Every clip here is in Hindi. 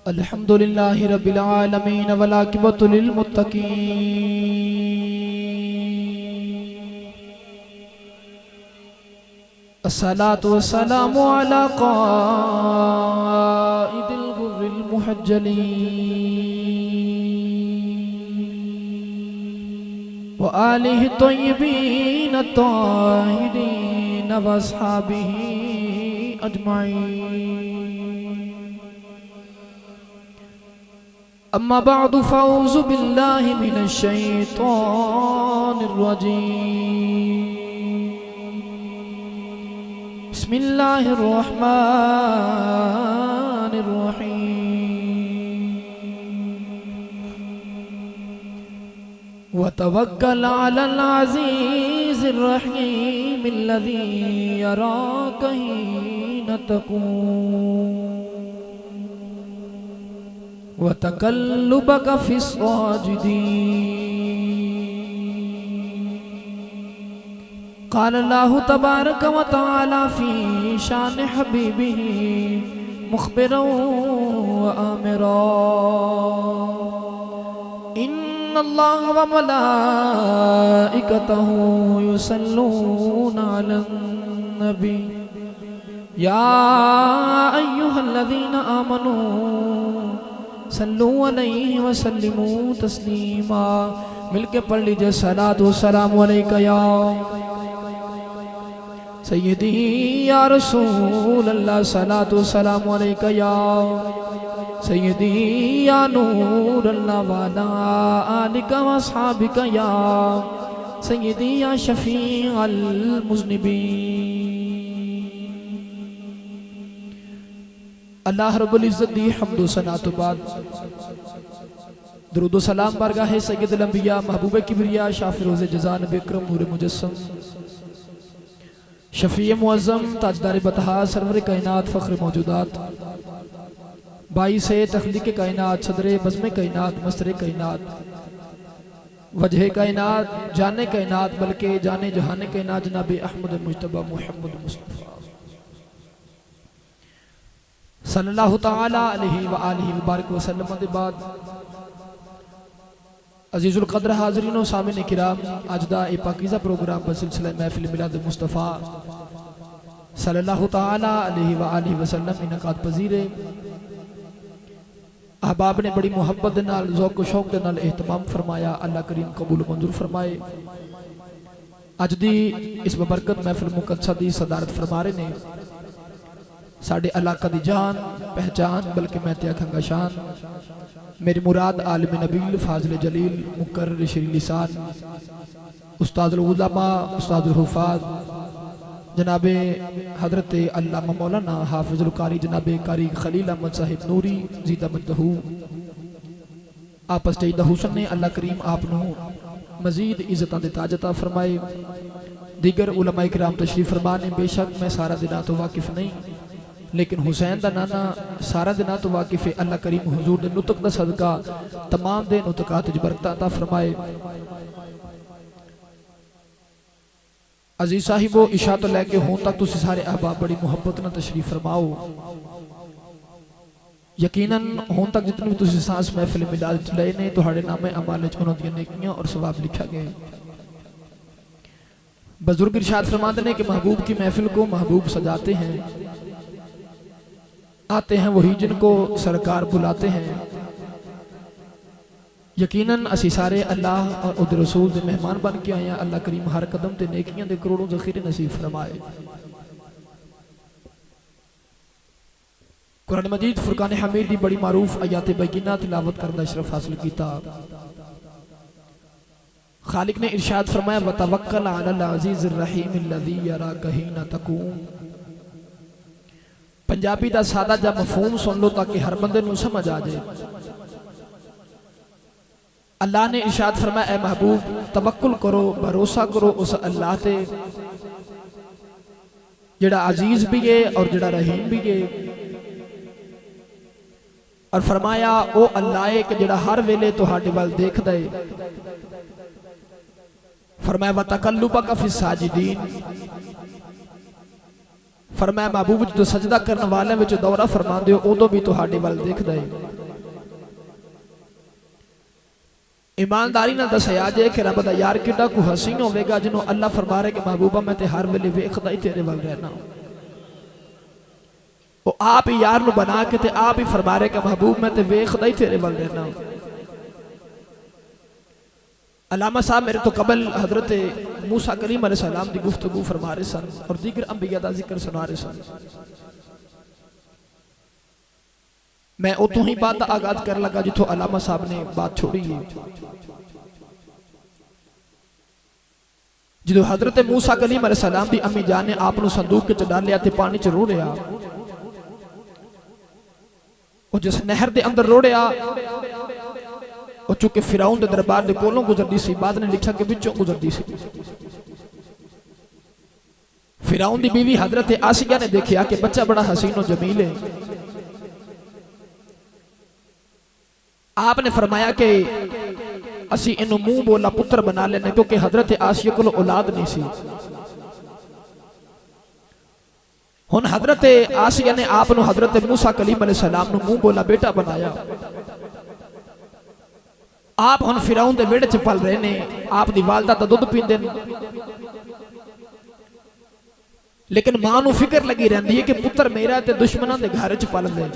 अल्हम्दुलिल्लाहि रब्बिल आलमीन वल आक़िबतु लिल मुत्तक़ीन अस्सलातु वस्सलामु अला क़ाइदिल गुर्रिल मुहज्जलीन व आलिहि तय्यबीन अत्ताहिरीन व अस्हाबिही अजमाईन। अम्मा बअदु फ़अऊज़ु बिल्लाहि मिनश शैतानिर रजीम। बिस्मिल्लाहिर रहमानिर रहीम। व तवक्कल अलल अज़ीज़िर रहीम अल्लज़ी यराक हीना तक़ूम व तक़ल्लुबक फ़िस्साजिदीन। क़ाल अल्लाहु तबारक व तआला फ़ी शान हबीबिही मुख़बिरन व आमिरा। इन्नल्लाह व मलाइकतहु युसल्लूना अलन नबी या अय्युहल्लज़ीना आमनू सल्लु अलैहि व सल्लिमू तस्लीमा। मिलके पढ़ लीजिए सलातु सलाम अलैका या सय्यदी या रसूल अल्लाह। सलातु सलाम अलैका या सय्यदी या नूर अल्लाह वाला आलिका व अस्हाबिका या सय्यदी या शफी अल मुज़निबीन। अल्लाह रब्बुल इज़्ज़त दी हम्दो सना तो बाद दुरूद व सलाम बारगाह सय्यदुल अंबिया महबूब किबरिया शाफ़ी रोज़े जज़ा नबी अकरम नूर मुजस्सम शफ़ी मुअज़्ज़म ताजदार बतहा सरवर कायनात फ़ख्र मौजूदात बाईस तख़लीक़ कायनात सदरे बज़्म कायनात मस्तर कायनात वजह कायनात जाने कायनात बल्कि जाने जहान कायनात जनाब अहमद मुज्तबा मुहम्मद मुस्तफ़ा सल्लल्लाहु तआला अलैहि व आलिहि व बारिक वसल्लम के बाद अजीज़ुल क़द्र हाज़रीन व सामिन किराम आज दा ए पाकीज़ा प्रोग्राम बसिलसिला महफ़िल मिलाद मुस्तफ़ा सल्लल्लाहु तआला अलैहि व आलिहि वसल्लम इनकाद पज़ीर अहबाब ने बड़ी मुहब्बत दे नाल ज़ौक़ व शौक़ दे नाल एहतमाम फरमाया। अल्लाह करीम कबूल मंजूर फरमाए। अज दी इस बबरकत महफ़िल मुक़द्दसा दी सदारत फरमा रहे ने साडे इलाका दी जान पहचान बल्कि मैं ते आखांगा शान मेरी मुराद आलिम नबील फाज़िल जलील मुकर्रर श्री लिसान उस्ताद उलमा उस्ताद हुफ़ाज़ जनाबे हज़रत अल्लामा मौलाना हाफ़िज़ुल कारी जनाबे कारी खलील अहमद साहिब नूरी ज़ीदा मदहू आपस च हुसन ने अल्लाह करीम आपनू मज़ीद इज़्ज़तां दे ताज अता फरमाए। दीगर उलमा इकराम तशरीफ़ फरमा ने। बेशक मैं सारा दिना तो वाकिफ़ नहीं लेकिन हुसैन दा नाना सारा दिना तो वाकिफ़ है। अल्लाह करीम हुजूर दे नुतक दा सदका तमाम दे नुतकात च बरकत अता फरमाए। अजीज साहिबो इशा तो लैके हों तक तुसी सारे अहबाब बड़ी मुहब्बत नाल तशरीफ फरमाओ। यकीनन हों तक जितनी भी तुसी सांस महफिल मिलाद च लए ने तुहाडे नामे अमाल च उन्हां दी नेकियां और सवाब लिखा गया। बुजुर्ग इरशाद फरमाते हैं कि महबूब की महफिल को महबूब सजाते हैं, आते हैं वही जिनको सरकार बुलाते हैं। यकीनन असी सारे अल्लाह और उद रसूल दे मेहमान बन के आए हैं। अल्लाह करीम हर कदम ते नेकियां दे करोड़ों ज़ख़ीरे नसीब फरमाए। कुरान मजीद फुरकान हमीद दी बड़ी मारूफ आयात बैगिना तिलावत करना अशरफ हासिल कीता। खालिक ने इरशाद फरमाया वतवक्कल अलल अज़ीज़िर रहीम अल्लज़ी यराक हीना तक़ूम। पंजाबी दा सादा जा मफहूम सुन लो ताकि हर बंदे नूं समझ आ जाए। अल्लाह ने इरशाद फरमाया ऐ महबूब तवक्कुल करो, भरोसा करो उस अल्लाह ते जिहड़ा अजीज भी है और जिहड़ा रहीम भी है। और फरमाया ओ अल्लाह है कि जिहड़ा हर वेले तुहाडे वल देखदा है। फरमाया वतकल्लुबक फिस साजिदीन। फरमाया महबूब जो सजदा करने वाले में दौरा फरमाते हो उदों भी तुहाडे वल देखदा है। ईमानदारी नाल दस्सिया जे कि रब दा यार किड्डा को हसीन होवेगा जिन्हों अल्लाह फरमा रहे कि महबूबा मैं ते हर वेले वेखदा ही तेरे वल रहना। वो आप ही यार नूं बना के ते आप ही फरमा रहे कि महबूब मैं ते वेखदा ही तेरे वल रहना। अलामा साहब मेरे तो कबल हजरत मूसा कलीम अलैहिस्सलाम की गुफ्तगू फरमा रहे सन और दीगर अंबिया का जिक्र सुना रहे सन। मैं उतों ही बात आगाज कर लगा जिथों अलामा साहब ने बात छोड़ी है। जो हजरत मूसा कलीम अलैहिस्सलाम की अम्मी जान ने आप संदूक च डालिया ते पानी च रोड़िया, जिस नहर के अंदर रोड़िया चूंकि फिराउन के दरबार के कोलों गुजरती सी, बाद ने लिखा कि विचों गुजरती सी। फिराउन की बीवी हजरत आसिया ने देखा कि बच्चा बड़ा हसीन और जमील है। आपने फरमाया कि असी इनू मुंह बोला पुत्र बना लेना, क्योंकि हजरत आसिया को औलाद नहीं सी। हुन हजरत आसिया ने आप हजरत मूसा कलीम अलैहिस्सलाम मुंह बोला बेटा बनाया। आप हुन फिराउन दे वेड़े च पल रहे ने, आप दी वालदा दा दुध पींदे ने, लेकिन मां नूं फिक्र लगी रहंदी है कि पुत्र मेरा ते दुश्मनां दे घर च पल गए।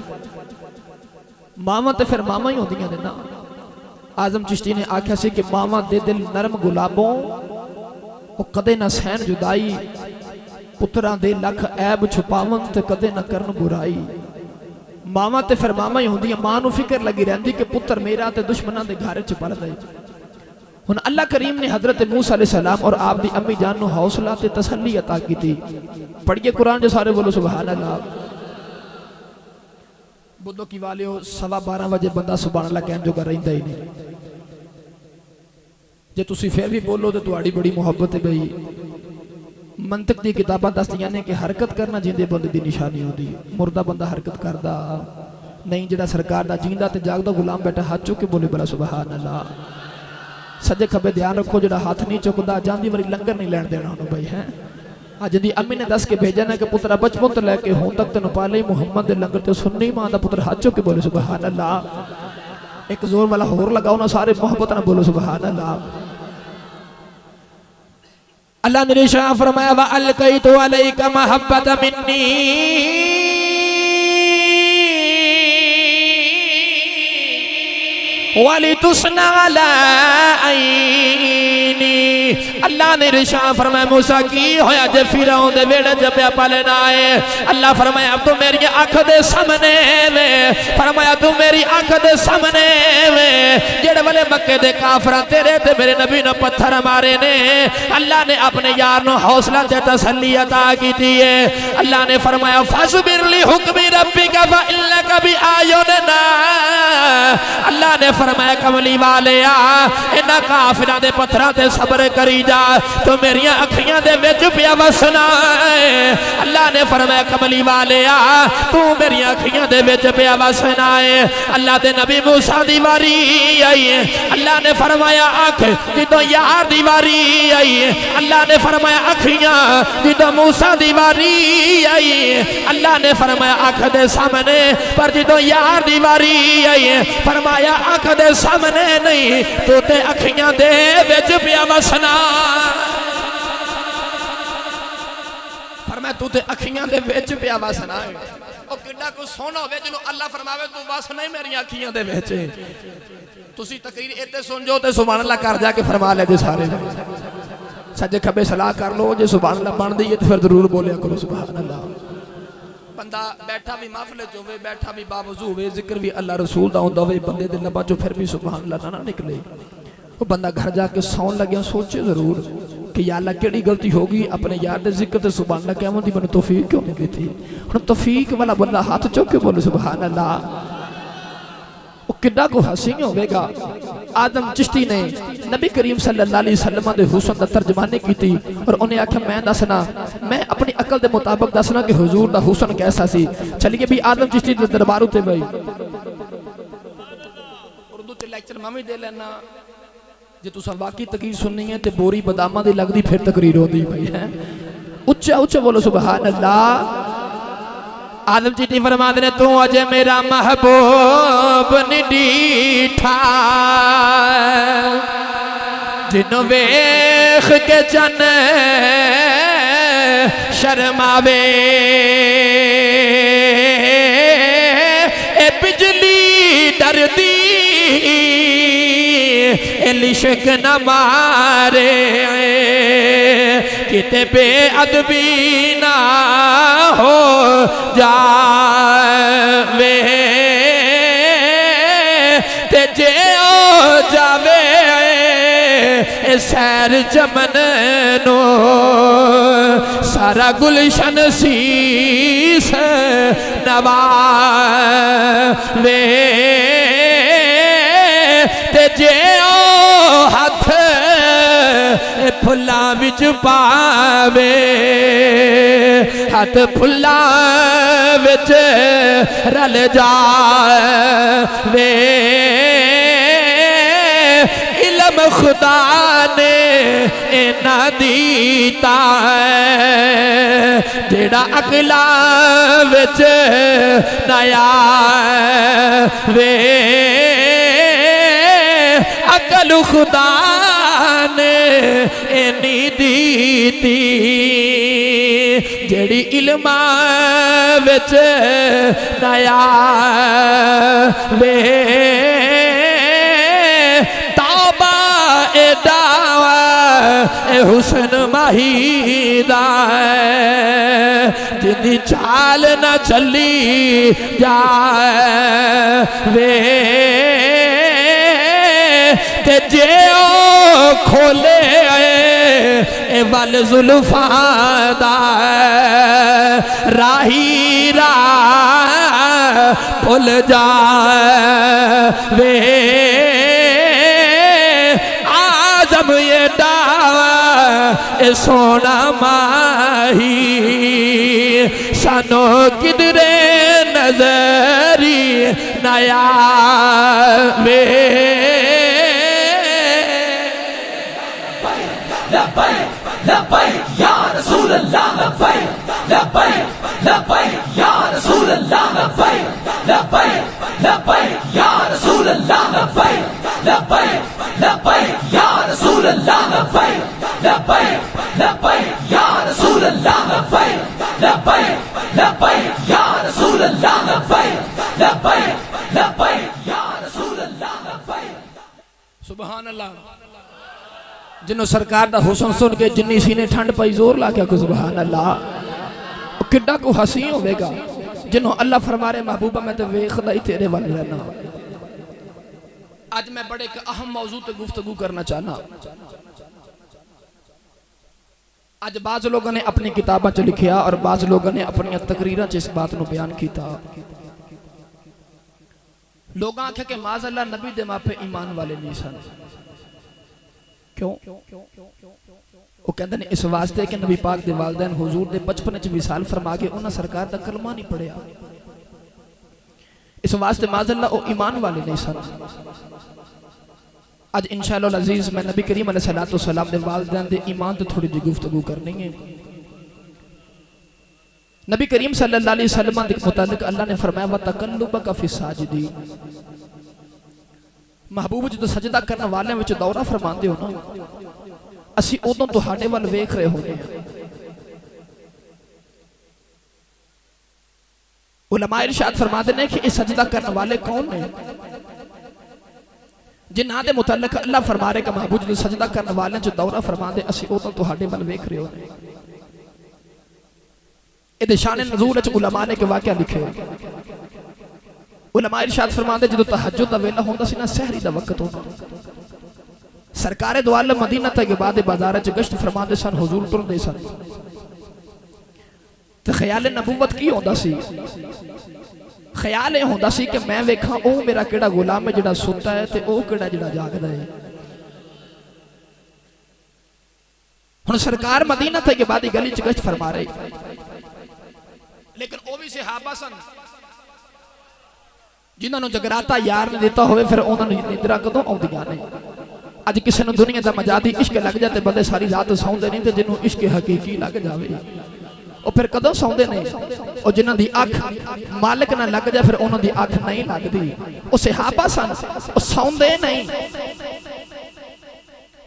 मावां ते फिर मावां ही होंदियां ने ना। आजम चिश्ती ने आख्या सी कि मावां दे दिल नरम गुलाबों वो कदे ना सहन जुदाई, पुत्रां दे लख ऐब छुपावन ते कदे ना करन बुराई। मावां ते फिर मावां ही होंदियां, मां नूं फिक्र लगी रहंदी कि पुत्र मेरा ते दुश्मनां दे घर च पल गए। हुन अल्लाह करीम ने हजरत मूसा अलैहिस्सलाम और आप दी अम्मी जान नूं हौसला ते तसल्ली अता की। पढ़िए कुरान जो सारे बोलो सुभान अल्लाह। बुद्धो की वाले 12:15 बजे बंदा सुभान अल्लाह कहन जोगा रहिंदा ही नहीं। जे तुसी फिर भी बोलो तो तुहाडी बड़ी मुहब्बत है। भाई मंतक दी किताबां दसदियां ने कि हरकत करना जिंदे बंदे दी निशानी होती है, मुर्दा बंदा हरकत करदा नहीं। जिहड़ा सरकार दा जींदा ते जागदा गुलाम बैठा हाथ चुक के बोले बला सुभान अल्लाह। सज्जे खब्बे ध्यान रखो, जिहड़ा हाथ नहीं चुकदा जांदी वारी लंगर नहीं लैण देना उन्होंने। भाई है अज दी अम्मी ने दस के भेजा ना कि पुत्रा बचपन तो लैके हुण तक तेन पाले मुहम्मद दे लंगर ते सुन्नी मां दा पुत्र हाथ चुक के बोले सुभान अल्लाह। एक जोर वाला होर लगाओ ना, सारे मोहब्बत ना बोलो सुभान अल्लाह। अल्लाह ने इरशाद फरमाया व अलकैतु अलैका महब्बत मिन्नी, वलितुस्ना अला ऐनी। अल्लाह ने इरशाद फरमाया मूसा की होया जे फिरौन दे वेड़े च पिया पलना है। अल्लाह फरमाया अब तू मेरी अख दे सामने वे, फरमाया तू मेरी अख दे सामने वे। जेड़े वाले मक्के दे काफरा तेरे ते मेरे नबी ने पत्थर मारे ने, अल्लाह ने अपने यार नो हौसला ते तसल्ली अता की है। अल्लाह ने फरमाया फसबिर ली हुक्मी रब्बिका फ इन्नका बि आयुनिना। अल्लाह ने फरमाया कमली वाले इन्हां काफिरां दे पत्थरां ते सब्र करी जा, तो मेरिया अखियां दे विच पिया वसना है। अल्लाह ने फरमाया कमली वाले तू मेरिया अखियां दे विच पिया वसना है। अल्लाह दे नबी मूसा दी वारी आई, अल्लाह ने फरमाया अख जिदों यार दी वारी आई। अल्लाह ने फरमाया अखियां जिदों मूसा दी वारी आई। अल्लाह ने फरमाया अख दे सामने, पर जिदों यार दी वारी आई फरमाया अख दे सामने नहीं, तो ते अखियां दे विच पिया वसना। फरमाया तू ते अखियां दे विच पिया वसना है। ओ किड्डा कोई सोहना होवे जिन्हों अल्लाह फरमावे तू वस नहीं मेरी अखियां दे विच। तुसी तकरीर इत्ते सुन जो ते सुभान अल्लाह कर जाके फरमा ले जे सारे सज्जे खब्बे सलाह कर लो। जे सुभान अल्लाह बनदी है तो फिर जरूर बोलिया करो सुभान अल्लाह। बंदा बैठा भी महफिल च होवे, बैठा भी बावजू होवे, जिक्र भी अल्लाह रसूल दा हुंदा होवे, बंदे दे लबां चों फिर भी सुभान अल्लाह ना निकले। वो बंदा घर जाके सौन लग्या सोचे जरूर कि या अल्लाह केड़ी गलती होगी अपने यार दे जिक्र ते सुभान अल्लाह कहवन दी मैनूं तौफीक क्यों नहीं दी। हुण तौफीक वाला बंदा हाथ चुक के बोले सुभान अल्लाह। वो किड्डा को हसीन होवेगा। आदम चिश्ती ने नबी करीम सल्लल्लाहु अलैहि वसल्लम दे हुस्न दा तर्जमानी की और उन्हें आख्या मैं दसना, मैं अपनी अकल के मुताबिक दसना कि हुजूर दा हुस्न कैसा सी। चलिए भी आदम चिश्ती दे दरबार उते भाई उर्दू ते लेक्चर मैं भी दे लेना। जे तुसा वाकई तकरीर सुननी है तो बोरी बदामा दी लगदी फिर तकरीर होंदी भाई है। उच्चा उच्चा बोलो सुभान अल्लाह। आदम चिट्ठी फरमाते ने तू अजे मेरा महबूब नहीं डीठा जिन्हों वेख के चन शर्मावे ए बिजली डरदी लिशक न मारे किते बेअदबी ना हो जावे ते जे ओ जावे सैर चमन नो सारा गुलशन शीस नवावे ते जे ओ हाथ फुल्ला विच पावे हाथ फुल्ला विच रल जावे इल्म खुदा ने इना दीता जेड़ा अकला विच नया वे अकल खुदा ने इनी दीती जेड़ी इल्मा विच नया वे तौबा ए दावा ए हुस्न माहीदा जिंदी चाल न चली जावे ते जे ओ खोले ए वल जुल्फा दा राही राह भुल जावे आजम ये दावा ए सोना माही सानो किधरे नजरी नया वे लब्बैक या रसूल अल्लाह लब्बैक लब्बैक या रसूल अल्लाह लब्बैक लब्बैक या रसूल अल्लाह लब्बैक लब्बैक या रसूल अल्लाह लब्बैक या रसूल अल्लाह लब्बैक या रसूल अल्लाह लब्बैक या रसूल अल्लाह। सुभान अल्लाह। जिन्हों सरकार का हुसन सुन के जिन्नी सीने ठंड पाई जोर ला के सुभान अल्लाह किड्डा को हसी होगा जिन्हों अल्लाह फरमारे महबूबा मैं तो वेखदा ही तेरे वाल रहना। आज मैं बड़े अहम मौजू पे गुफ्तगू करना चाहना। आज बाज लोगों ने अपनी किताबों च लिखिया और बाज लोगों ने अपनी तकरीरां च इस बात को बयान किया। लोग आख्या कि माज अल्लाह नबी दे मापे ईमान वाले नहीं सन। क्यों? वो कहते हैं इस वास्ते कि नबी पाक दे वालिदैन हुजूर दे बचपन च विसाल फरमा के उन्हें सरकार दा कलमा नहीं पढ़िया। इस वास्ते माज़अल्लाह वो ईमान वाले नहीं सन। आज इंशाअल्लाह अजीज मैं नबी करीम अलैहिस्सलातु वस्सलाम दे वालिदैन दे ईमान ते थोड़ी जी गुफ्तगू करनी है। नबी करीम सल्लल्लाहु अलैहि वसल्लम के मुतालिक अल्लाह ने फरमाया व तकल्लुबका फी साजिदीन। महबूब जो सजदा करने वाले विच दौरा फरमाते हो ना असी उदों तुहाडे वल वेख रहे होने। उलमा इरशाद फरमाते हैं कि इस सजदा करने वाले कौन ने जिन्हां दे मुतल्लिक अल्लाह फरमा रहे कि महबूब जो सजदा करने वाले जो दौरा फरमाते असी उदों तुहाडे वल वेख रहे होने। ये शान नज़ूल च उलमा ने के वाक़या लिखे। उलमा इरशाद फरमाते जो तहज्जुद दा वेला होंदा सी ना सहरी दा वक्त होंदा सरकार दो आलम मदीना तक के बाद बाजार च गश्त फरमाते सन हुजूर तुरदे सन ते ख्याल नबूवत की होंदा सी। ख्याल ये होंदा सी कि मैं वेखा ओ मेरा केड़ा गुलाम है जिहड़ा सुता है ते ओ केड़ा जिहड़ा जागदा है। हुण सरकार मदीना तक के बाद गली च गश्त फरमा रहे लेकिन ओ भी सहाबा सन जिन्होंने जगराता यार ने दिता होवे फिर उन्होंने निंदरा कदों आउंदियां ने। अज किसी ने दुनिया का मजादी इश्क लग जाए बंदे सारी रात सौंदे नहीं तो जिन्होंने इश्क हकीकी लग जाए वो फिर कदों सौंदे ने। और जिन्हां दी अख मालिक ना लग जाए फिर उन्हां दी अख नहीं लगदी। वो सहाबा सन, वो सौंदे नहीं।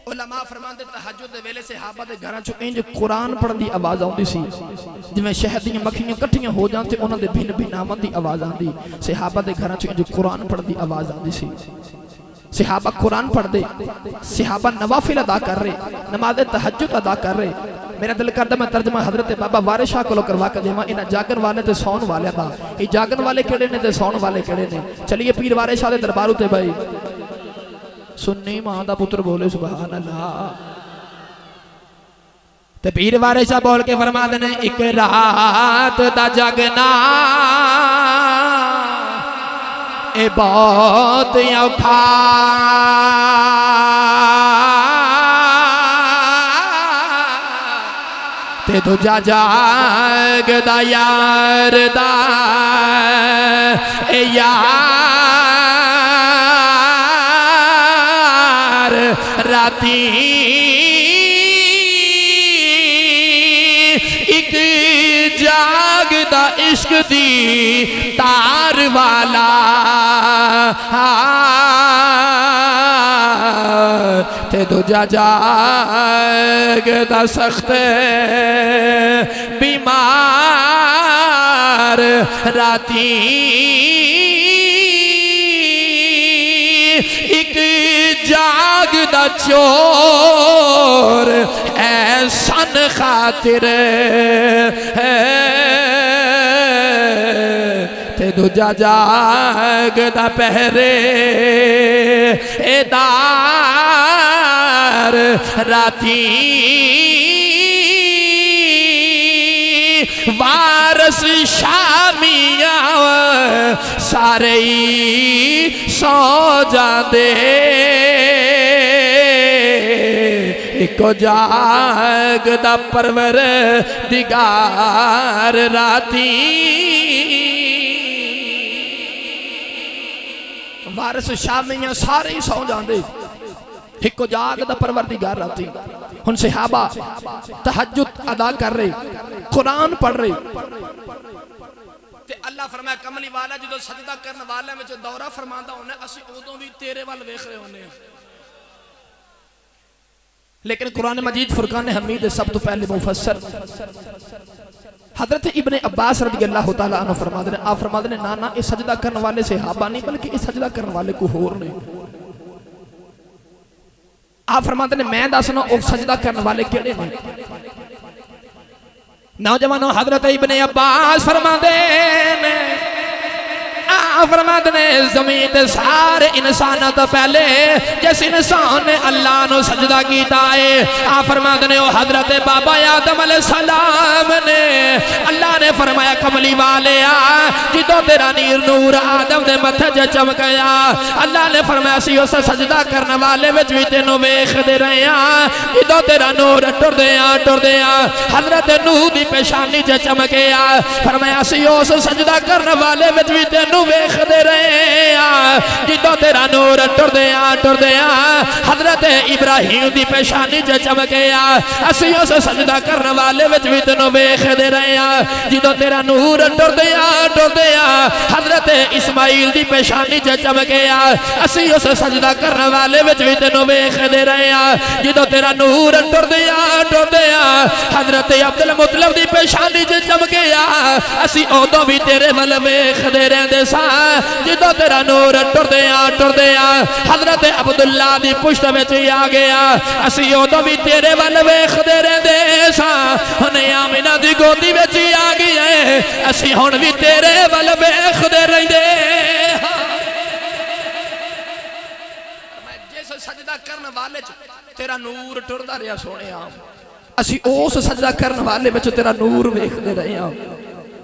उलमा फरमांदे तहज्जुद दे वेले सहाबा दे घरां चों इंज कुरान पढ़न दी आवाज़ आउंदी सी जिवें शहद दी मक्खियां इकट्ठियां हो जाण ते उन्हां दे भिन्न भिन्न आवाज़ दी आवाज़ आंदी। सहाबा दे घरां चों इंज कुरान पढ़न दी आवाज़ आंदी सी। सहाबा कुरान पढ़दे, सहाबा नवाफिल अदा कर रहे, नमाज़ तहज्जुद अदा कर रहे। मेरा दिल करदा मैं तर्जमा हजरत बाबा वारिस शाह कोलों करवा के देवां इन्हां जागन वाले ते सौन वाले दा। ये जागन वाले केड़े ने ते सौन वाले केड़े ने? चलिए पीर वारिस शाह दे दरबार उते भाई सुन्नी मां दा पुत्र बोले सुभान अल्लाह। ते पीर वारिस शाह बोल के फरमाते ने एक रात दा जगना ए बहुत औखा ते दूजा जागदा यार दा ए यार राती एक जागदा इश्क दी तार वाला ते दूजा जागदा सख्त बीमार राती एक जागदा चोर ऐसन खातिर ते दूजा जागदा पहरेदार राती वारस शामियां सारे सौ जांदे इको जागदा परवरदिगार राती वारस शामियां सारे ही सौ जांदे इको जागदा परवरदिगार राती। हुन सहाबा तहज्जुद अदा कर रहे, कुरान पढ़ रहे ते अल्लाह फरमाया कमली वाला जो सजदा करने वाले में जो दौरा फरमांदा होने असी उदों भी तेरे वाल वेख रहे होने। लेकिन कुरान मजीद फुरकान हमीद सब तो पहले मुफस्सर हजरत इब्ने अब्बास रज़ियल्लाहु तआला अन्हु फरमाते हैं, आप फरमाते हैं ना ना ये सजदा करने वाले सहाबा नहीं बल्कि ये सजदा करने वाले को होर ने। आप फरमाते हैं मैं दसना वो सजदा करने वाले केड़े ने? नौजवानों हजरत इब्ने अब्बास फरमाते ने फरमाते ने ज़मीन ते सारे इंसानों तो पहले जिस इंसान ने अल्लाह नु सजदा कीता है आप फरमाते ने हजरत बाबा आदम अलैहिस्सलाम ने अल्लाह ने फरमाया कमली वाले जिदों तेरा नीर नूर आदम दे मथे च चमकया अल्लाह ने फरमाया सी उस सजदा करने वाले विच भी तेनू वेखदे रहे जिदों तेरा नूर टुरदे हजरत नूह दी पेशानी च चमकया फरमाया सी उस सजदा करने वाले विच भी तेनू वेखदे रहे जिदों तेरा नूर टुरदे हजरत इब्राहिम दी पेशानी च चमकया असी उस सजदा करने वाले विच भी तेनू वेखदे रहे जिदों तेरा नूर टुरदे हजरत इस्माइल दी पेशानी च चमकया असी उस सजदा करने वाले विच भी तेनू वेखदे रहे जिदों तेरा नूर टुरदे हजरत अब्दुल मुतलिब दी पेशानी च चमकया असी उदों भी तेरे वल वेखदे रहंदे सा जिदों तेरा नूर टुरदे हजरत अब्दुल्ला दी पुश्त विच आ गया असी उदों भी तेरे वल वेखदे रहंदे सा हुणे आमिना दी गोदी विच आ गया असी हुण भी तेरे वल वेखदे रहिंदे जिस सजदा करने वाले च तेरा नूर टुरदा रहा सोहणिया असी उस सजदा करने वाले विच तेरा नूर वेखदे रहे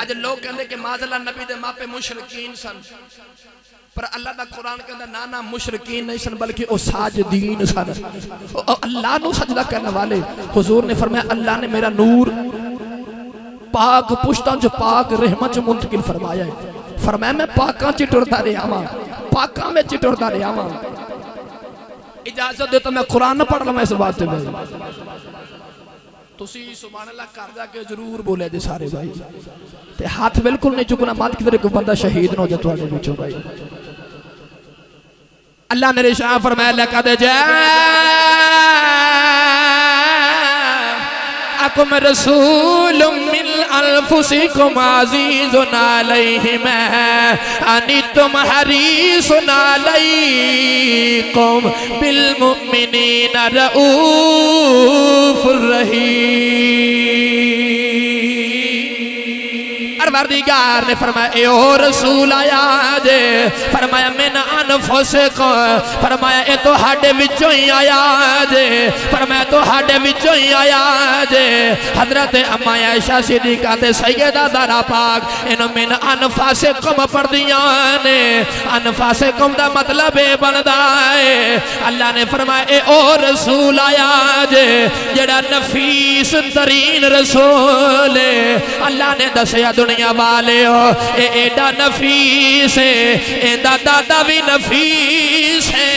अज लोग कहते कि माज़अल्लाह नबी दे मापे मुशरकीन सन पर अल्लाह दा कुरान कहता ना ना मुशरकीन नहीं सन बल्कि ओ साजिदीन सन अल्लाह नु सजदा करने वाले। हुजूर ने फरमाया अल्लाह ने मेरा नूर पाक पुश्तां च पाक रहमत च मुंतकिल फरमाया है। फरमाया मैं पाकां च टुरदा रहा वां पाकां विच टुरदा रहा वां। इजाजत दे तो मैं कुरान पढ़ लवां इस बात पे तुसी सुभान अल्लाह घर जाके जरूर बोले जे सारे भाई ते हाथ बिल्कुल नहीं चुकना मत किधरे कोई बंदा शहीद ना हो जाए तुहाडे विचों भाई। अल्लाह ने इरशाद फरमाया लक़द जाअकुम रसूलुम मिन अनफुसिकुम अज़ीज़ुन अलैहि मा अनित्तुम हरीसुन अलैकुम बिल मुमिनीना रऊफुर रहीम। परवरदिगार ने फरमाया ए ओ रसूल आया जे, फरमाया मिन अनफुसिकुम, फरमाया ए तुहाडे विचों ही आया जे, फरमाया तुहाडे विचों ही आया जे। हजरत अम्मा आयशा सिद्दीक़ा ते सैयदा ज़हरा पाक इन्हों मिन अनफुसिकुम पढ़दियां ने। अनफुसिकुम दा मतलब ए बनदा है अल्लाह ने फरमाया ए ओ रसूल आया जे जेड़ा नफीस तरीन रसूल है। अल्लाह ने दसया दुनिया वाले हो ए एडा नफीस है, एदा दादा भी नफीस है।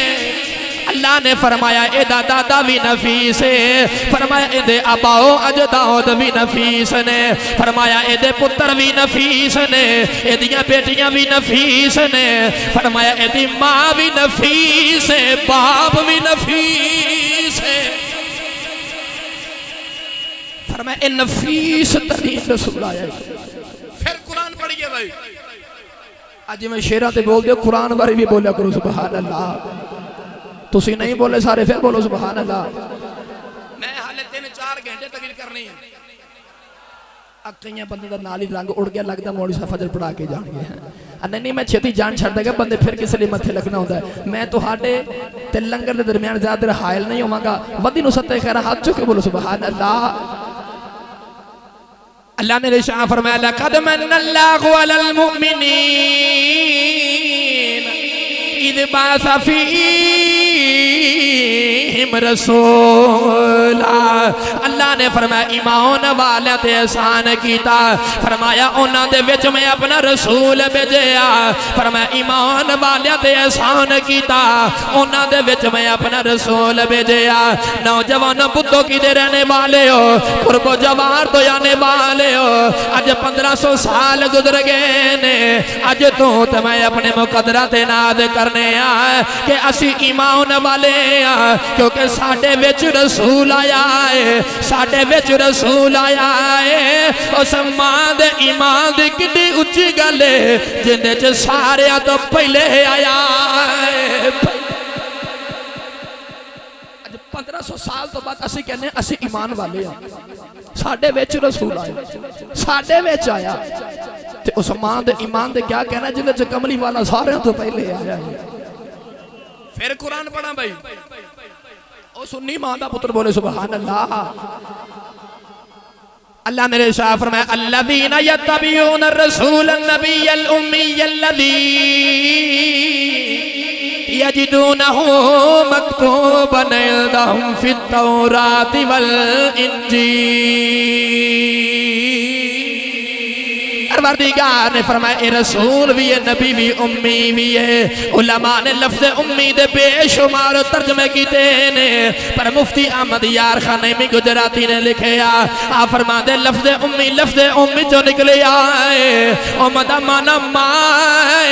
अल्लाह ने फरमाया एदा दादा भी नफीस है, फरमाया एदे अबाओ अजदाद भी नफीस ने, फरमाया एदे पुत्र भी नफीस ने, एदियां बेटियां भी नफीस ने, फरमाया एदी माँ भी नफीस है, बाप भी नफीस है। फरमाया ए नफीस तरीन रसूल आया। फिर कुरान पढ़िए भाई, आज मैं शेरा ते बोल दो कुरान बारे भी बोलिया करो सुभान अल्लाह। तुसी नहीं बोले सारे फिर बोलो सुभान अल्लाह। मैं हाले 3-4 घंटे तकरीर करनी है। कई बंदे का नाल ही रंग उड़ गया, लगता मौलवी साहब फजर पढ़ा के जान गए हैं। नहीं मैं छेती जान छड़ देगा बंदे फिर किस लिए मथे लगना होता है। मैं तुहाडे ते लंगर के दरमियान ज्यादा देर हायल नहीं होवांगा। वदी नु सत्ते खैर हाथ चुके बोलो सुभान अल्लाह। अल्लाह ने इरशाद फरमाया लक़द मन्नल्लाहु अलल मुमिनीन इज़ बअस फ़ीहिम रसूला। अल्लाह ने फरमाया ईमान वाले ते एहसान कीता, फरमाया उन्हां दे विच मैं अपना रसूल भेजिया। फरमाया ईमान वाले ते एहसान कीता, उन्हां दे विच मैं अपना रसूल भेजिया। नौजवान बुद्धो किधर रहने वाले हो, कुर्बो जवार तो आने वाले हो। अज 1500 साल गुजर गए ने, अज तू तो मैं अपने मुकदरा ते नाद करने आ कि असी ईमान वाले आ, क्योंकि साडे विच रसूल आया है, साडे विच रसूल आया है। उस मां दे ईमान दी कितनी उच्ची गल है जिंदे च सारे तो पहले आया है। 1500 साल तो बाद असी कहने असी ईमान वाले आ, साडे विच रसूल आया, साडे विच आया। ते उस मां दे ईमान दे क्या कहना जिंदे च कमली वाला सारे तो पहले आया है। फिर कुरान पढ़ा भाई, ओ सुन्नी मां दा पुत्र बोले सुभान अल्लाह। अल्लाह ने इरशाद फरमाया अल्लज़ीना यत्तबिऊना रसूल नबिय्यल उम्मिय्यल्लज़ी यजिदूनहु मक्तूबन इंदहुम फित तौराति वल इंजील। परवरदिगार ने फरमाया ए रसूल भी है, नबी भी, उम्मी भी है। उलमा ने लफ्ज़ उम्मी दे बेशुमार तर्जमे कीते ने, पर मुफ्ती अहमद यार खान नईमी गुजराती ने लिखे आ फरमाते लफ्ज़ उम्मी जो निकले आए उम्मदा माना मां।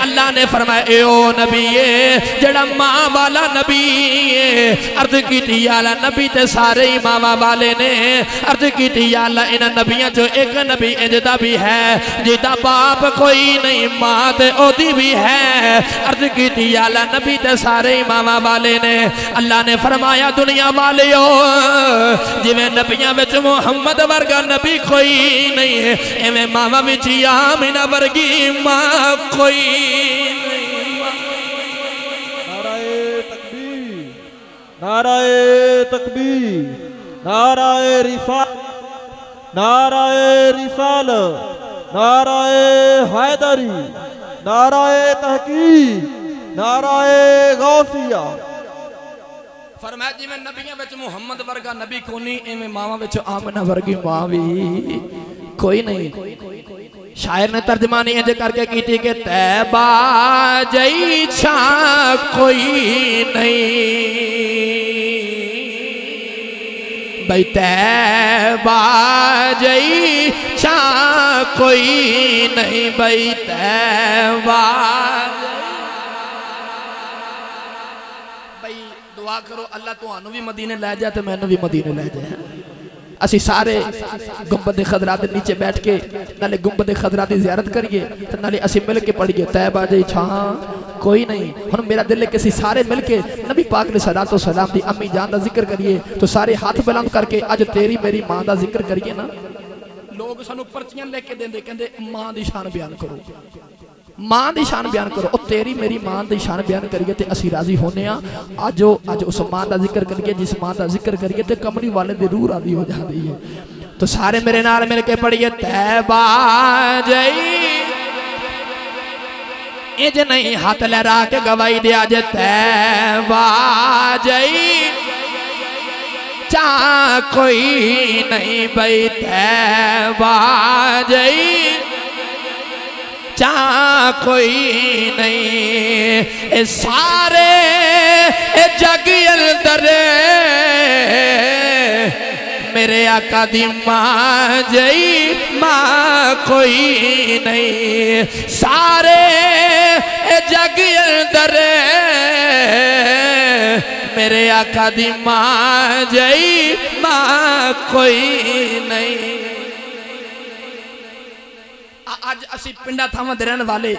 अल्लाह ने फरमाया ए ओ नबी है जेड़ा मां वाला नबी है। अर्ज की आला नबी ते सारे ही मावा वाले ने। अर्ज की आला इन नबियां जो एक नबी इंजदा भी है जिदा बाप कोई नहीं, मां ते ओदी भी है। अर्ज की आला नबी ते सारे ही मावा वाले ने। अल्लाह ने फरमाया दुनिया वालियो जिवें नबियां विच मुहम्मद वर्गा नबी कोई नहीं है, इवें मावा विच आमिना वर्गी मां कोई नहीं। नाराए तकबीर, नाराए रिसाल, नाराए रिसाल, नाराए हैदरी, नाराए तहकीक, नाराए गौसिया। फरमाया जिवें नबियां विच मुहम्मद वर्गा नबी कोनी, इवें मावां विच आमिना वर्गी मां भी कोई नहीं। शायर ने तर्जमानी इंज करके की कि तैबा जई छा कोई नहीं, बई तैबा जई छा कोई नहीं बई तैबा। बई दुआ करो अल्लाह तुहानू भी मदीने लै जाए तो मैनू भी मदीने लै जाए। असी सारे गुंबद खदरा के नीचे बैठ के नाले गुंबद खदरा की ज़ियारत करिए तो नाले असी मिल के पढ़िए तैबा जई छा कोई नहीं। हुण मेरा दिल है कि असी सारे मिल के नबी पाक ने सलातो सलाम दी अम्मी जान का जिक्र करिए तो सारे हाथ बुलंद करके अज तेरी मेरी मां का जिक्र करिए ना। लोग सानू पर्चियां लेके देंदे कहंदे मां दी शान बयान करो, मां दी शान बयान करो। और तेरी मेरी मां दी शान बयान करिए तो असी राजी होने अज उस मां का जिक्र करिए जिस मां का जिक्र करिए तो कमली वाले दी रूह राजी हो जाती है। तो सारे मेरे नाल मिल के पढ़िए तैबा जई इंज नहीं हाथ लहरा के गवाही दिया जे तैबा जई चा कोई नहीं बई तैबा जई चा कोई नहीं। ए सारे जग अंदर मेरे आका दी मां जई मां कोई नहीं। सारे जग अंदर मेरे आका दी मां जई मां कोई नहीं। अज असी पिंडा थावां दे रहने वाले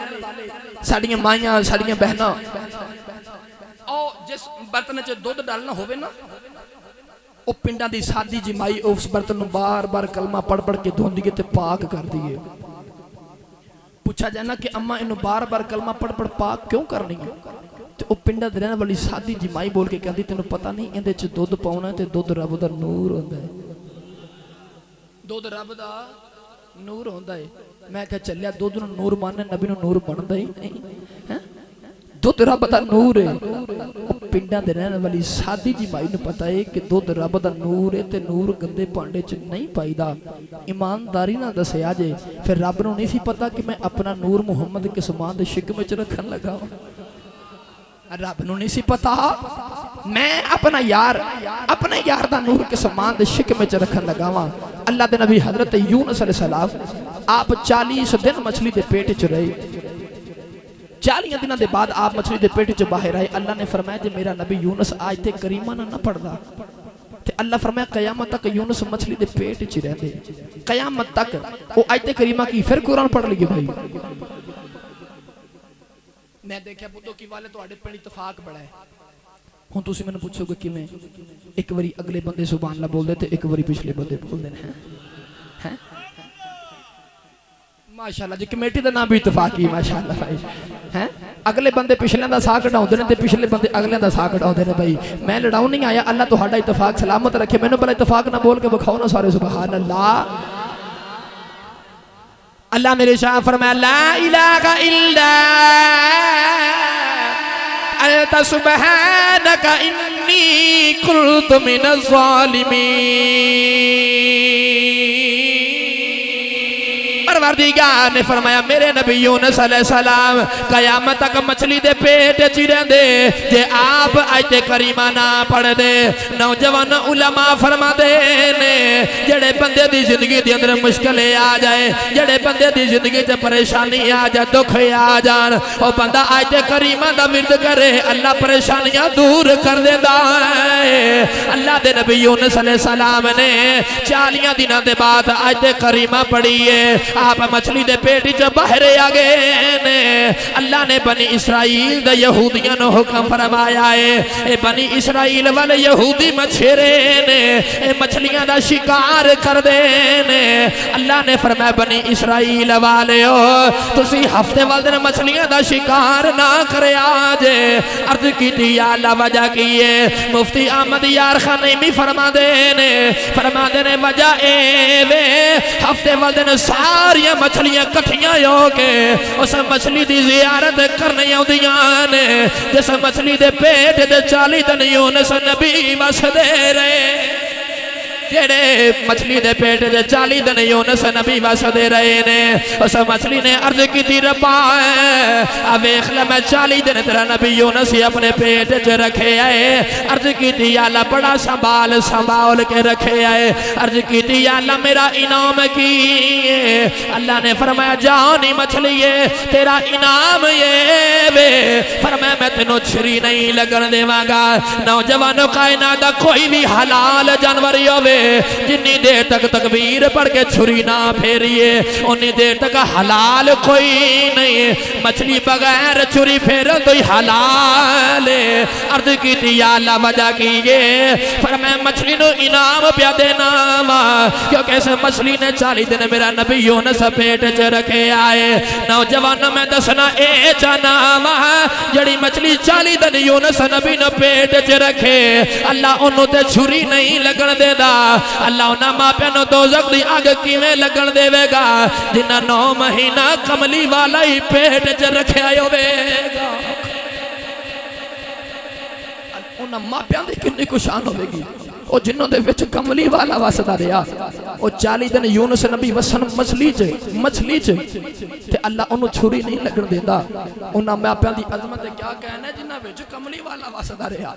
साड़ियां माइयां साड़ियां बहना जिस बर्तन च दुध डालना होवे ना वो पिंडा दी सादी जी माई उस बर्तन बार बार कलमा पढ़ पढ़ के धोंदी है ते पाक कर दी है। पूछा जाना कि अम्मा इन्हू बार बार कलमा पढ़ पढ़ पाक क्यों करनी है तो वो पिंडा दे रहने वाली सादी जी माई बोल के कहती तेन पता नहीं इहदे च दुध पाउणा ते दुध रब दा नूर हुंदा है, दुध रब दा नूर होंदा है। मैं क्या चलिया दुध नूं नूर मानने नबी नूं नूर बनदा ही नहीं है। दुध रब दा नूर है। पिंडा दे रहने वाली सादी जी माई नूं पता है कि दुध रब दा नूर है ते नूर गंदे भांडे च नहीं पाईदा। ईमानदारी नाल दस्सिया जे फिर रब नूं नहीं सी पता कि मैं अपना नूर मुहम्मद के समान दे शिकम च रखन लगा। रब नूं नहीं सी पता मैं अपना यार दा नूर के समान दे शिकम च रखन लगा वां। अल्लाह दे नबी हजरत यूनुस अलैहिस्सलाम आप 40 दिन मछली दे पेट च रहे। 40 दिनों के बाद आप मछली के पेट च बाहर आए। अल्लाह ने फरमाया जे मेरा नबी यूनुस आज ते करीमा ना पढ़दा ते अल्लाह फरमाया कयामत तक यूनुस मछली के पेट च रहंदे कयामत तक। वो आज ते करीमा की फिर कुरान पढ़ लिए भाई। मैं देखा बुद्धो की वाले तुहाडे पिंड इतफाक बड़ा है। हुण तुसीं मैनूं पुछोगे किवें? एक बारी अगले बंदे सुभान अल्लाह बोलदे ते एक बारी पिछले बंदे बोलदे हैं। माशाअल्लाह जी कमेटी का नाम भी इतफाकी माशाअल्लाह भाई हैं। अगले बंदे पिछले का साह कढ़ाउंदे ने ते पिछले बंदे अगले का साह कढ़ाउंदे ने। भाई मैं लड़ाऊ नहीं आया। अल्लाह तुहाडा इतफाक सलामत रखे। मैनूं भला इतफाक ना बोल के विखाओ ना सारे सुभान अल्लाह। अल्लाह मेरे शाह फरमाया ला इलाहा इल्ला अंता सुब्हानका इन्नी कुन्तु मिनज़ ज़ालिमीन। परवरदिगार ने फरमाया मेरे नबी यूनुस अलैहिस्सलाम कयामत तक मछली दे पेट च रहंदे जे आप आयते करीमा ना पढ़ दे। नौजवान उलमा फरमाते ने जेड़े बंदे दी जिंदगी दे अंदर मुश्किल आ जाए, जेड़े बंदे दी जिंदगी च परेशानी आ जाए, दुख आ जान, ओ बंदा आयते करीमा दा विरद करे अल्लाह परेशानियां दूर कर देंदा है। अल्लाह दे नबी यूनुस अलैहिस्सलाम ने 40 दिनों के बाद आयते करीमा पढ़ी है। आप मछली दे पेट च बाहर आ गए ने। अल्लाह ने बनी इसराइल दे यहूदियों को हुक्म फरमाया है ए बनी इसराइल वाले यहूदी मछेरे ने ए मछलियां दा शिकार कर दे ने। अल्लाह ने फरमाया बनी इसराइल वाले हो तुसी हफ्ते वाले दिन मछलियां दा शिकार ना करया जे। अर्ज की या अल्लाह वजह की है। मुफ्ती अहमद यार खान भी फरमा दे ने वजह ए वे हफ्ते वाले दिन सारिया मछलियां कट्ठियां हो के उस मछली की जियारत करने आउंदियां ने जिस मछली दे पेट दे 40 दिन यूनुस नबी वसदे रहे। जेड़े मछली दे पेट च 40 दिन यूनुस नबी वसदे रहे ने। उस मछली ने अर्ज की रब्बा आ वेख ले मैं 40 दिन तेरा नबी यूनुस अपने पेट च रखे आए। अर्ज की अल्लाह बड़ा संभाल संभाल के रखे आए। अर्ज की अल्लाह मेरा इनाम की अल्लाह ने फरमाया जाओ नहीं मछली तेरा इनाम ये वे। फरमाया मैं तेनों छुरी नहीं लगन देवांगा। नौजवानों कायनात दा कोई भी हलाल जानवर होवे जिन्नी देर तक तकबीर पढ़ के छुरी ना फेरिए उन्नी देर तक हलाल कोई नहीं। मछली बगैर छुरी फेर तो ही हलाल। अर्ज की अल्लाह वजह की पर मैं मछली नु इनाम प्या देना वा क्योंकि इस मछली ने 40 दिन मेरा नबी यूनुस पेट च रखे आए। नौजवान मैं दसना ए चाहना वा जड़ी मछली 40 दिन यूनुस नबी ने पेट च रखे अल्लाह ओनू ते छुरी नहीं लगन देदा। अल्लाह उन्हां मापियां नूं दोज़ख दी अग किवें लगन देवेगा जिन्हां 9 महीना कमली वाला ही पेट च रखिया होवेगा। उन्हां मापियां दी कितनी कुछ शान होवेगी और जिन्हों दे विच कमली वाला वसदा रहा। और 40 दिन यूनुस नबी वसन मछली च ते अल्लाह ओनू छुरी नहीं लगन देंदा। उन्हां मापियां दी अजमत क्या कहना जिन्हां विच कमली वाला वसदा रहा।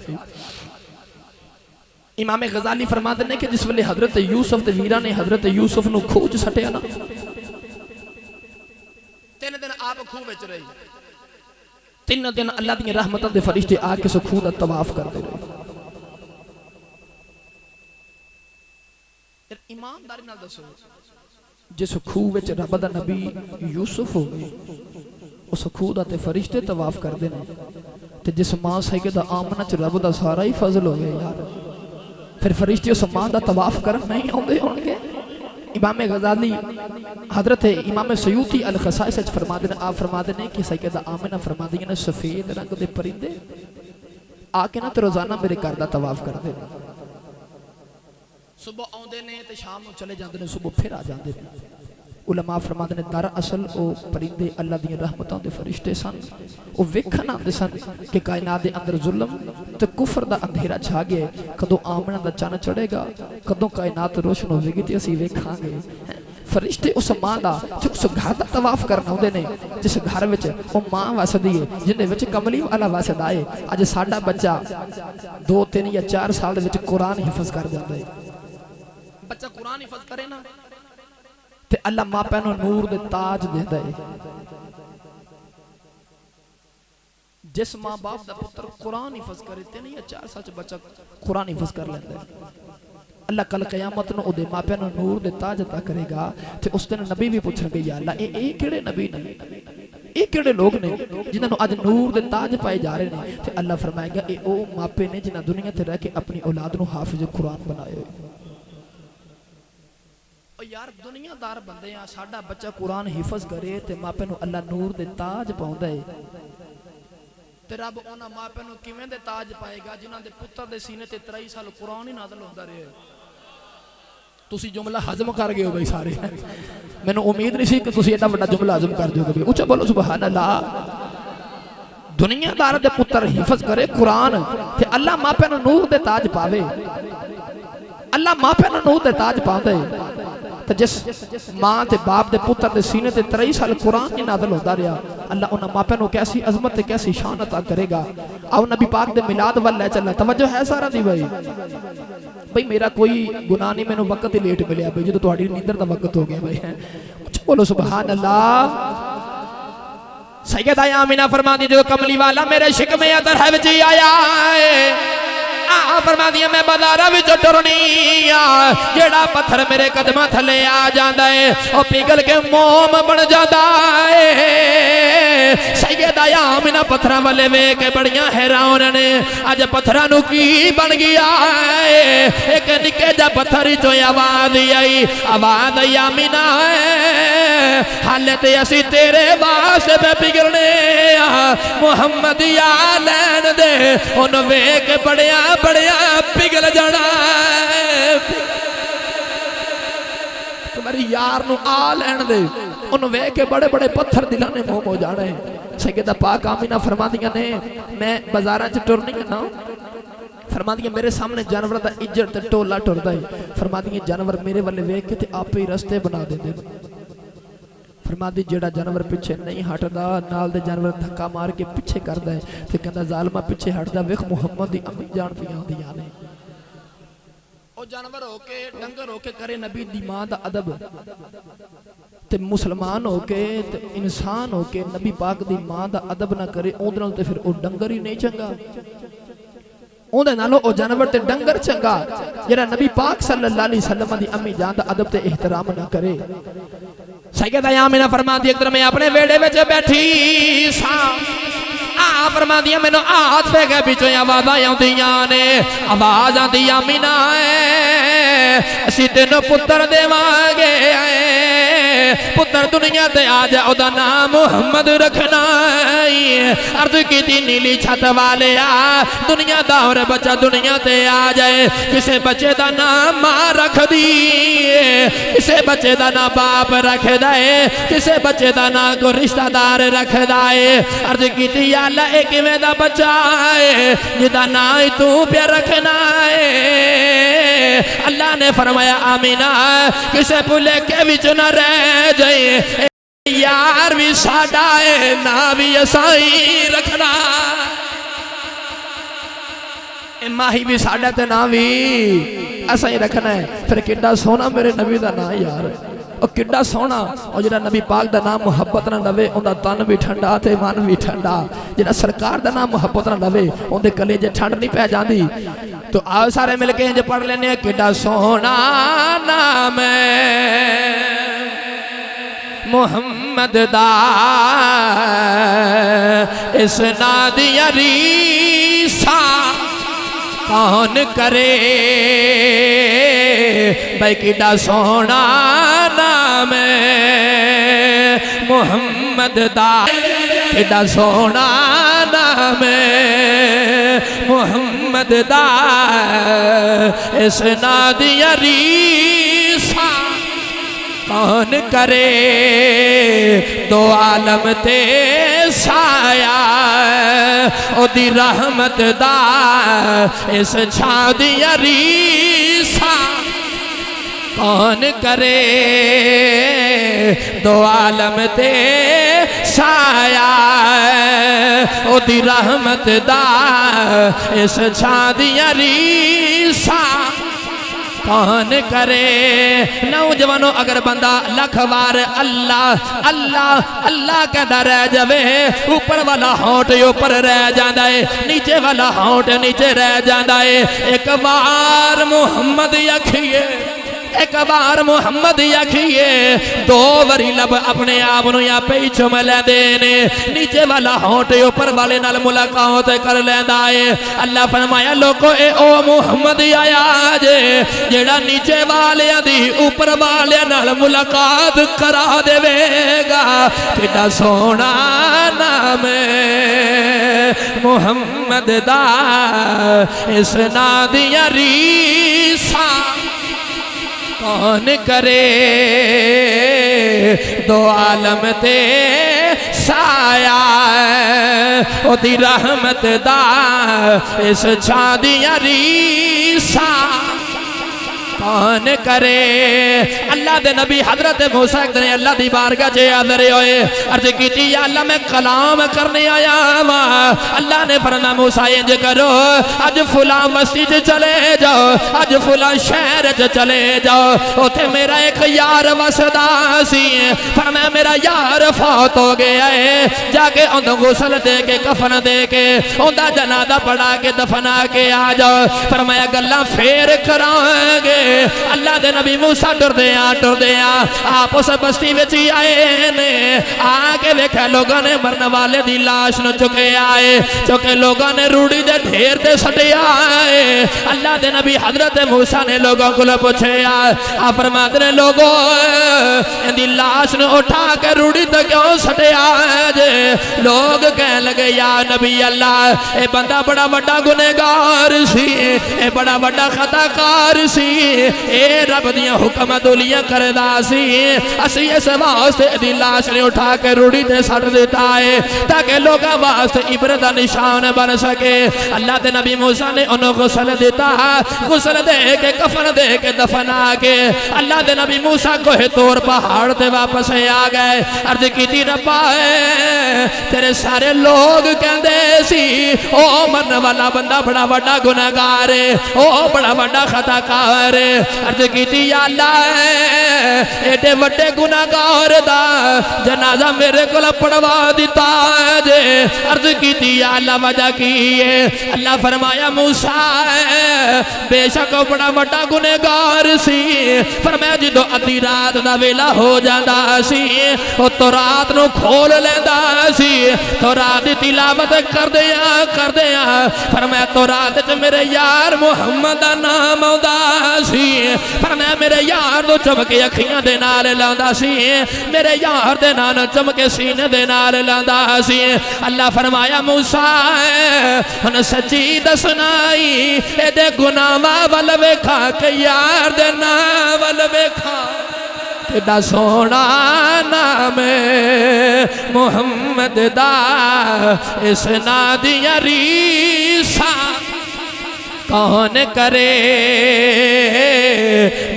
इमाम गजाली फरमाते हैं कि जिस वेले हजरत यूसुफ दे वीरां ने हजरत यूसुफ नू खूह च सटिया ना 3 दिन आप खूह विच रहे। 3 दिन अल्लाह दी रहमतां दे फरिश्ते आके उस खूह दा तवाफ करते रहे। ईमानदारी नाल दसो जिस खूह विच रब दा नबी यूसुफ होवे उस खूह दा ते फरिश्ते तवाफ करदे ने ते जिस मां सैयदा आमना च रब दा सारा ही फजल होवे यार फिर फरिश्ते उस मां दा तवाफ करन नहीं आउंदे होणगे। इमाम गजाली हजरत इमाम सयूती अल खसाइस फरमाते हैं आप फरमाते हैं कि सैयदा आमिना फरमाती ने सफेद रंग दे परिंदे आके ना तो रोजाना मेरे घर दा तवाफ करते हैं। सुबह आउंदे ने ते शाम नूं चले जांदे ने सुबह फिर आ जांदे ने। उलमा फरमाते ने दर असल ओ परिंदे अल्लाह दी रहमतां दे फरिश्ते सन। ओ वेखण आंदे सन कि कायनात दे अंदर जुल्म ते कुफर दा अंधेरा छा गया कदों आमना दा चन्न चढ़ेगा कदों कायनात रोशन होवेगी ते असीं वेखांगे। फरिश्ते उस मां दा उस घर दा तवाफ करन आउंदे ने जिस घर विच ओ मां वसदी है जिंदे विच कमली वाला वसदा है। अज साडा बच्चा 2 3 या 4 साल दे विच कुरान हिफज कर जांदा है। बच्चा कुरान हिफज करे ना ते अल्लाह मापियां नूं नूर दे ताज देंदा है। जिस मां बाप दा पुत्र कुरान हिफज करे 3 या 4 साल च बच्चा कुरान हिफज कर लेंदा है अल्लाह कल कयामत नूं ओदे मापियां नूं नूर दे ताज अता करेगा। ते उस दिन नबी भी पुछणगे या अल्लाह ए किहड़े नबी ने ए किहड़े लोग ने जिन्हां नूं अज नूर दे ताज पाए जा रहे ने। ते अल्लाह फरमाएगा ए ओ मापे ने जिन्हां दुनिया ते रह के अपनी औलाद नूं हाफिज कुरान बनाए। यार दुनियादार बंदे आ साडा बच्चा कुरान हिफज करे ते मापे नूं अल्लाह नूर दे ताज पाउंदा है ते रब उन्हां मापे नूं किवें दे ताज पाएगा जिन्हां दे पुत्तर दे सीने ते 23 साल कुरान ही नाज़िल होंदा रहे। तुसी जुमला हजम कर गए हो भाई सारे। मैनू उम्मीद नहीं सी कि तुसी एडा वड्डा जुमला हजम कर दोगे। उच्चा बोलो सुभान अल्लाह। दुनियादार दे पुत्तर हिफज करे कुरान ते अल्लाह मापे नूं नूर दे ताज पावे। अल्लाह मापे नूं नूर दे ताज पाउंदा है तो जिस मां ते बाप दे पुत्र दे सीने ते 23 साल कुरान ही नाज़िल होता रहा अल्लाह उन्हां मापियां नूं कैसी अजमत ते कैसी शान अता करेगा। आओ नबी पाक दे मिलाद वल ले चलना। तवज्जो है सारा दी भाई मेरा कोई गुनाह नहीं मैनू वक्त ही लेट मिलिया भाई जो तुहाडी नींदर दा वक्त हो गया भाई। बोलो सुभान अल्लाह। सैयदा आमिना फरमाती जो कमली वाला मेरे शिकमे अतर है विच आया फरमा दिया मैं बाजारा विचों टुरनी जेड़ा पत्थर मेरे कदमां थले आ जांदा है ओ पिघल के मोम बन जांदा है। सैयदा आमिना पत्थरां वाले वेख के बड़ियां हैरान ने अज पत्थरां नूं की बन गया है। एक निक्के जा पत्थर चों आवाज आई आमिना हाले ते असी तेरे वास्ते पे पिघलने मुहम्मद या लैन दे उन वेख के बड़िया पिघल जाना तुम्हारी यार नूं आ लैन दे उन वेख के बड़े बड़े पत्थर दिलां ने मोम हो जाने। सैयदा पाक आमिना फरमादियां ने मैं बाजारां च टुरनी ना फरमादियां मेरे सामने जानवर का इज्जत ते टोला टुरदा है। फरमादियां जानवर मेरे वाले वेख के ते आपे ही रस्ते बना देंदे। फरमादी जेड़ा जानवर पिछे नहीं हटदा नाल दे जानवर धक्का मार के पिछे करदा है ते कहंदा जालिमा पिछे हट जा वेख मुहम्मद दी अम्मी जान पियां दियां ने। ओ जानवर होके डंगर होके करे नबी दी मां दा अदब ते मुसलमान होके ते इंसान होके नबी पाक दी मां दा अदब ना करे ओदे नाल ते फिर ओ डंगर ही नहीं चंगा। ओदे नालों ओ जानवर ते डंगर चंगा जेड़ा नबी पाक सल्लल्लाहु अलैहि वसल्लम दी अम्मी जान दा अदब ते एहतराम ना करे। सैयदा आमिना फरमाती एक दिन मैं अपने वेड़े में बैठी सा आ फरमादियां मैनू हाथ पे गए पिछों आवाज़ आउंदियां ने आवाज़ आंदी आमिना असीं तेनों पुत्र देवांगे पुत्र दुनिया ते आ जा ओदा नाम मुहम्मद रखना। अर्ज की नीली छत वाले आ दुनिया दा और बच्चा दुनिया ते आ जाए किसे बच्चे दा नाम मां रख दी किसे बच्चे दा नाम बाप रख दे किसे बच्चे दा नाम को रिश्तेदार रख दे। अर्ज की अल्लाह एक किवें दा बच्चा है जिदा नाम तू पे रखना है। अल्लाह ने फरमाया आमीना किसे भुले के विच न रह जाए यार भी साडा है ना भी असाई रखना माही भी साडा ते ना भी असाई रखना है। फिर किड्डा सोहना मेरे नबी दा नाम यार और किड्डा सोहना और जिहड़ा नबी पाक दा नाम मुहब्बत ना लवे उनदा तन भी ठंडा ते मन भी ठंडा। जिहड़ा सरकार दा नाम मुहब्बत ना लवे उनदे कलेजे ठंड नहीं पै जांदी। तो आओ सारे मिल के इंज पढ़ लेने किड्डा सोहना नाम मुहम्मद दा इस नादिया रीसा कौन करे भाई किड्डा सोहना नाम मुहम्मद दा किड्डा सोहना नाम मुहम्मद दा इस नादिया रीसा कौन करे दो आलम ते साया ओदी रहमत दा इस छादिया रीसा कौन करे दो आलम ते साया ओदी रहमत दा इस छादिया रीसा कौन करे। नौजवानों अगर बंदा लख बार अल्लाह अल्लाह अल्लाह कहता रह जावे ऊपर वाला होंठ ऊपर रह जाता है नीचे वाला होंठ नीचे रह जाता है। एक बार मुहम्मद आखिए एक बार मुहम्मद आखिए दो वरी लब अपने आप को आपे ही चुम लेंदे ने नीचे वाला होंठ ऊपर वाले नाल मुलाकात कर लेंदा है। अल्लाह फरमाया लोगो ए ओ मुहम्मद आया जे जेड़ा नीचे वाले दी ऊपर वाले नाल मुलाकात करा देवेगा। कितना सोहना नाम मुहम्मद दा इस नादिया रीसा कौन करे दो आलम ते साया ओदी रहमत दा इस छादिया रीसा कौन करे। अल्लाह दे नबी हजरत मूसा एक दिन अल्लाह दी बारगाह च हाज़िर होए अर्ज की या अल्लाह मैं कलाम करने आया वा। अल्लाह ने फरमाया मूसा इंज करो अज फुला मस्जिद चले जाओ अज फुला शहर च चले जाओ उथे मेरा एक यार वसदा सी फरमाया मेरा यार फौत हो गया है जाके उन्हें गुसल दे के कफन दे के उनका जनाजा पढ़ा के दफना के आ जाओ। फरमाया गल्लां फेर करांगे। अल्लाह दे नबी मूसा टुरदे आप उस बस्ती में ही आए ने आके देखा लोगों ने मरने वाले दी लाश न चुके आए चुके लोगों ने रूढ़ी दे ढेर ते सटे आए। अल्लाह दे नबी हजरत मूसा ने लोगों को पूछे आप फरमाते ने लोगों इनकी लाश न उठा के रूढ़ी ते क्यों सटे आए। लोग कह लगे या नबी अल्लाह ये बंदा बड़ा बड़ा गुनेगार सी ये बड़ा बड़ा खताकार सी ए रब दियां हुक्म दुलियां करदा सी असी इस वास्ते दी लाश ने उठा के रूढ़ी ते सट दिता है ताकि लोगों वास्ते इबरत दा निशान बन सके। अल्लाह दे नबी मूसा ने उन्हें गुस्ल दिता, गुस्ल दे के कफन दे के दफना के अल्लाह दे नबी मूसा कोहे तौर पहाड़ ते वापस आ गए। अर्ज की रब्बा तेरे सारे लोग कहते सी ओ मरने वाला बंदा बड़ा बड़ा गुनाहगार है, ओ बड़ा बड़ा खताकार है। अर्ज की अल्लाह एडे बड़े गुनाहगार दा जनाजा मेरे को पढ़वा दिता जे। अर्ज की अल्लाह वजह की है? अल्लाह फरमाया मूसा बेशक बड़ा बड़ा गुनहगार सी, फरमाया जो अद्धी रात दा वेला हो जाता सी वो तो रात नू खोल लेंदा सी, तो रात दी तिलावत कर दिया फरमाया तो रात च मेरे यार मुहम्मद दा नाम आउंदा सी, फरमाया मेरे यार नु चमके अखियां दे नाल लांदा सी, मेरे यार दे नाल चमके सीने दे नाल लांदा सी। अल्लाह फरमाया मूसा हुन सच्ची दसनाई एदे गुनाहां वल वेखा के यार दे नाम वल वेखा कितना सोना नाम मुहम्मद दा इस ना दिया रीसा कौन करे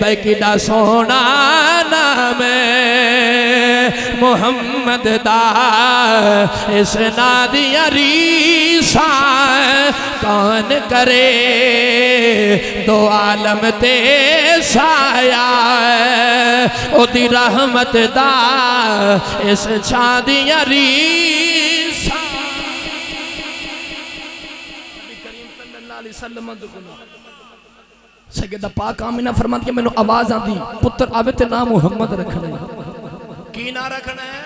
भाई कितना सोना नाम मुहम्मद दा इस ना दिया रीसा कौन करे दो आलम ते साया ओदी रहमत दा इस छादिया रीसा। सैयदा पाक आमिना फरमाती है मैनू आवाज आती पुत्र आवे ते नाम मुहम्मद रखना है। की ना रखना है?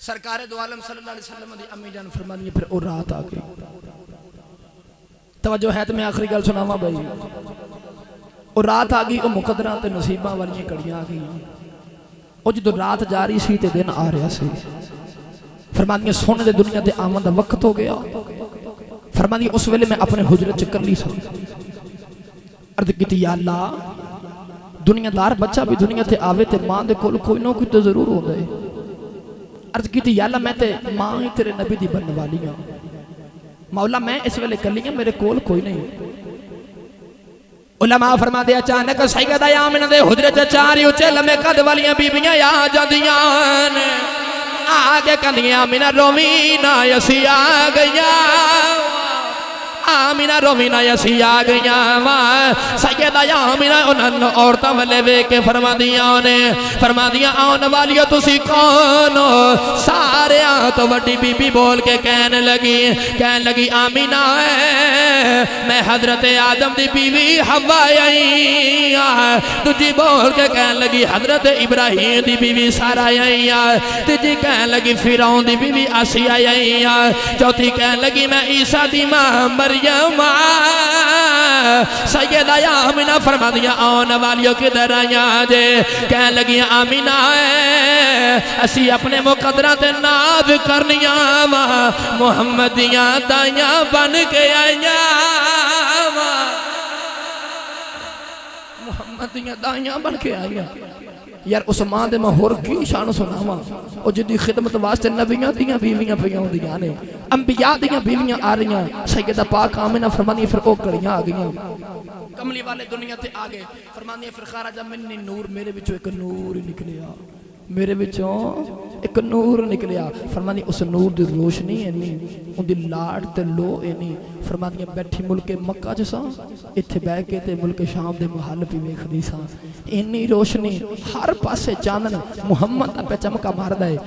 सरकार दो आलम सल्लल्लाहु अलैहि वसल्लम दी अम्मी जान फरमाती है फिर वो रात आ गई। तवज्जो है तो मैं आखिरी गल सुनावा भाई। वो रात आ गई, वो मुकदरा ते नसीबा वाली घड़ियां आ गई। वो जो रात जा रही सी ते दिन आ रहा सी। फरमाती सोने दे दुनिया ते आवन दा वक्त हो गया। फरमाती उस वेले मैं अपने हुजरे च कली सी। अर्ज की या अल्लाह दुनियादार बच्चा भी दुनिया ते आवे ते मां दे कोल कोई ना कोई तो जरूर होंदा है। अर्ज की या अल्लाह मैं ते मां ही तेरे नबी दी बनने वाली हां, मौला मैं इस वेले कली हां, मेरे कोल कोई नहीं। उलमा फरमाते अचानक सैयदा आमिना दे हुजरे च चार उच्चे लम्बे कद वालियां बीबियां आ जांदियां ने। आगे कंदियां आमिना रोवी ना असी आ गईया, आमिना रोवी ना असी आ गईया वा। सैयदा आमिना उन्हां औरतां वल्ले वेख के फरमादियां ने फरमादियां आउण वालियो तुसी कौन हो? सारियां तो वड्डी बीबी बोल के कहन लगी आमिना मैं हजरत आदम दी बीवी हवा आई। दूजी बोल के कहन लगी हजरत इब्राहिम दी बीवी सारा आई। तीजी कहन लगी फिरौन दी बीवी आसिया आई। चौथी कहन लगी मैं ईसा दी मां मरियम। सैयदा आमिना फरमादियां आने वालियों किधर आया जे? कहन लगी आमिना असी अपने मुकदरा ते नाज करनिया वा मुहम्मद दियां दाइयां बन के आईया, मुहम्मद दियां दाइयां बन के आईया। यार उस मां दे मैं होर की शान सुनावा और जिदी खिदमत वास्ते नबियां दियां बीवियां पईयां होंदियां ने, अंबिया दियां बीवियां आ रहीआं। सैयदा पाक आमिना फरमानी फिर ओ घड़ियां आ गईयां, कमली वाले दुनिया ते आ गए। फरमानी फिर खारजा मिन्नी नूर, मेरे विचों एक नूर निकलिया, मेरे विचों एक नूर निकलिया। फरमानी उस नूर दी रोशनी इन्नी, उनदी लाड ते लो इन्नी। फरमानी बैठी मुल्के मक्का च सां, इत्थे बह के ते मुल्के शाम दे महल भी वेखदी सां। इन्नी रोशनी हर पासे चानन मुहम्मद दा पे चमका मारदा है।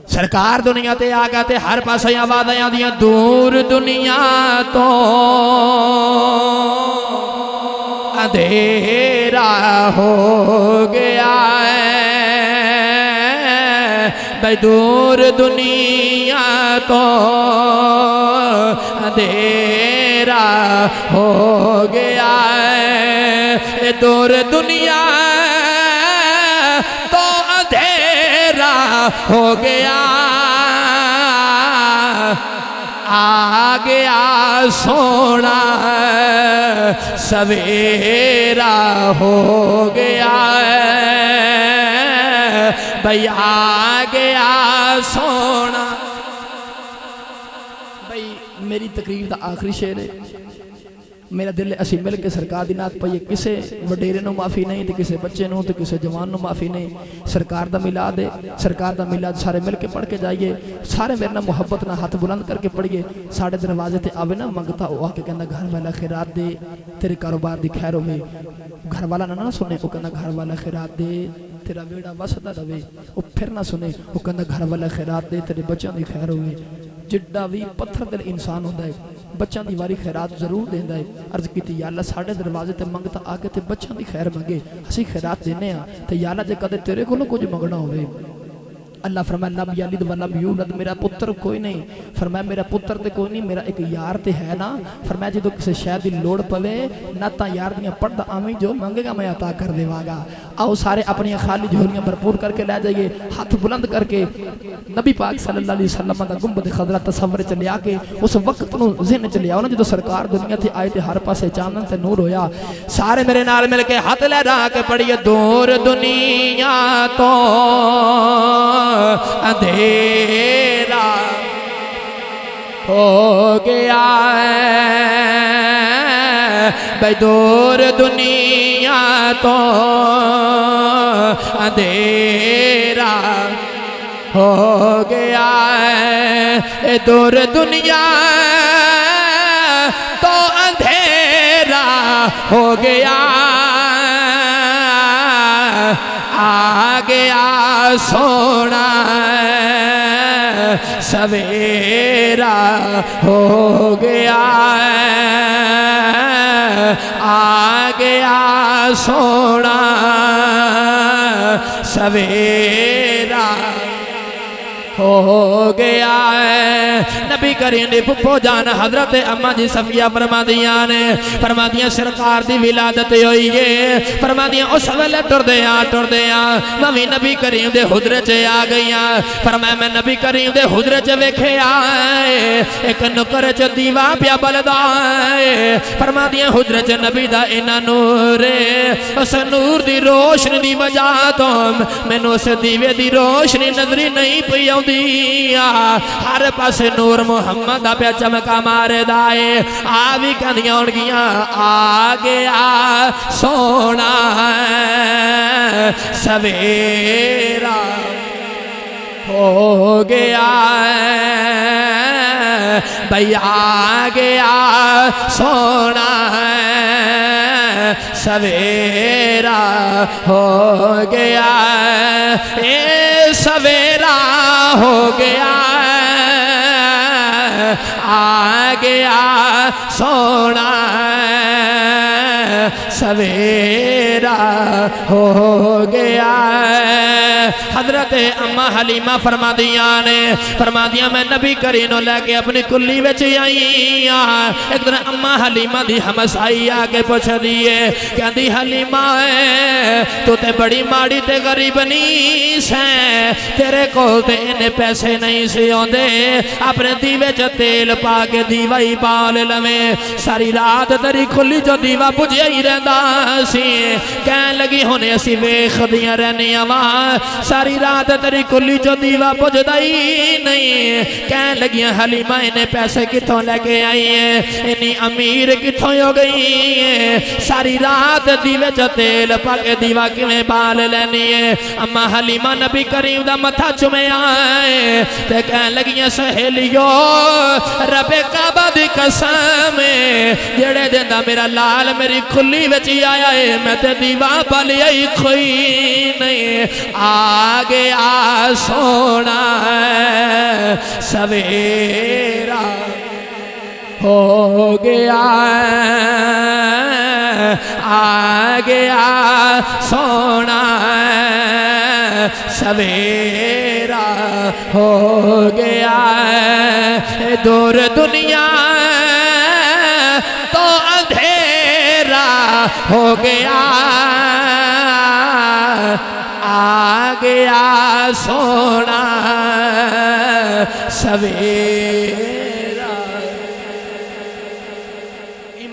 सरकार दुनिया ते आ गया ते हर पासे आवाज़ां आंदियां दूर दुनिया तो अंधेरा हो गया है, भाई दूर दुनिया तो अंधेरा हो गया है, दूर दुनिया तो अंधेरा हो गया, आ गया सोना सवेरा हो गया भाई आ गया सोना। भाई मेरी तकरीर का आखिरी शेर है। मेरा दिल असी मिल के सरकार दी नात पाइए, किसे वडेरे नूं माफ़ी नहीं तो किसी बच्चे नूं तो किसी जवान नूं माफ़ी नहीं। सरकार दा मिलाद है, सरकार दा मिलाद सारे मिल के पढ़ के जाइए, सारे मेरे नाल मुहब्बत नाल हाथ बुलंद करके पढ़िए। साढ़े दरवाजे ते आवे ना मंगता वो आके कहना घर वाला खैरात दे, तेरे कारोबार दी खैर होवे। घर वाला ना सुने, वो कहना घर वाला खैरात दे, तेरा बेड़ा वसदा रवे। वो फिर ना सुने, वो कहना घर वाला खैरात दे, तेरे बच्चों की खैर होवे। जिड्डा भी पत्थर दिल इंसान होता है, बच्चों की वारी खैरात जरूर देंदा है। अर्ज की या अल्लाह साढ़े दरवाजे ते मंगता आके ते बच्चों की खैर मंगे, असी खैरात देने तो या अल्लाह जे कदे तेरे को कुछ मंगना होवे। अल्लाह फरमाया लब यलिद व लब यूलद, मेरा पुत्र कोई नहीं। फरमाया मेरा पुत्र तो कोई नहीं, मेरा एक यार तो है ना। फरमाया जो किसी शय की लोड़ पवे ना तो यार दियाँ पढ़दा आवी, जो मंगेगा मैं अता कर देवागा। आओ सारे अपनी खाली झोलियां भरपूर करके लै जाइए, हाथ बुलंद करके नबी पाक सल्लल्लाहु अलैहि वसल्लम दा गुंबद खजरा तसव्वुर च लिया के उस वक्त नूं ज़हन च लियाओ ना जो सरकार दुनिया ते आए ते हर पासे चानन ते नूर होया। सारे मेरे नाल मिल के हाथ लहरा के पढ़िए, दूर दुनिया तो अंधेरा हो गया भाई, दूर दुनिया तो अंधेरा हो गया है, दूर दुनिया तो अंधेरा हो गया, आ गया सोना सवेरा हो गया, आ गया सोना सवेरा हो गया है। नबी करीम दी फुफो जान हजरत अम्मा जी सफिया फरमादियां ने, फरमादियां सरकार दी विलादत होई है। फरमादियां उस वेले टुरदे आ मैं भी नबी करीम दे हुजरे च आ गईयां। फरमाया मैं नबी करीम दे हुजरे च वेखिया एक नुकर च दीवा पिया बलदा है। फरमादियां हुजरे च नबी दा इना नूर है, उस नूर दी रोशनी दी वजह तो मैनू उस दीवे दी रोशनी नजरी नहीं पई हर पासे नूर मुहम्मद दा प्या चमका मारदा है। आ भी कहदियां होणगियां आ गया सोना सवेरा हो गया भाई, आ गया सोना सवेरा हो गया, ए सवेरा हो गया, आ गया सोना सवेरा हो गया। हजरत अम्मा हलीमा फरमादियां ने, फरमादियां मैं नबी करीम नूं लैके अपनी कुल्ली विच आई। एक दिन अम्मा हलीमा दी हमसाई आके पुछदी है, कहंदी हलीमा तू ते बड़ी माड़ी ते गरीब नहीं सैं, तेरे कोल ते इन्ने पैसे नहीं सी आउंदे, अपने दीवे च तेल पा के दीवा ही बाल लवें, सारी रात तेरी खुली जो दीवा बुझिया ही रहिंदा सी। कहन लगी हुणे असी वेखदियां रहनियां वा, सारी रात तेरी कुली चो दीवा बुझदा ही नहीं। कहन लगियां हलीमा इन्ने पैसे किथों लेके आई है, इन्नी अमीर किथों हो गई है, सारी रात दीवे च तेल पा के दीवा किवें बाल लैनी है। अम्मा हलीमा नबी करीम दा मथा चुमिया ते कहन लगियां सहेलियो रबे काबा दी कसम जेड़े दिन दा मेरा लाल मेरी खुली विच आया है, मैं ते दीवा बालिया ही कोई नहीं, आ गया सोना सवेरा हो गया, आ गया सोना सवेरा हो गया, दूर दुनिया तो अंधेरा हो गया, आ गया सोना सवेरा।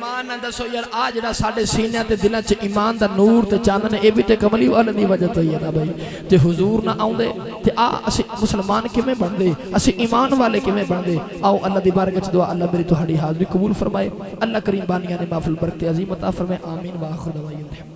ईमान ना दसो यार आ जड़ा साडे सीनियां ते दिलां च ईमान दा नूर ते चांद ने ए भी ते कमली वाले दी वजह तो ही है ना भाई ते हुजूर ना आउंदे ते आ असी मुसलमान किवें बनदे असी ईमान वाले किवें बनदे आओ अल्लाह दी बारगाह च दुआ अल्लाह मेरी तुहाडी हाज़री कबूल फरमाए अल्लाह करीम बानियां ने महफिल बरकत अज़ीम अता फरमाए आमीन व आखिर दवाई।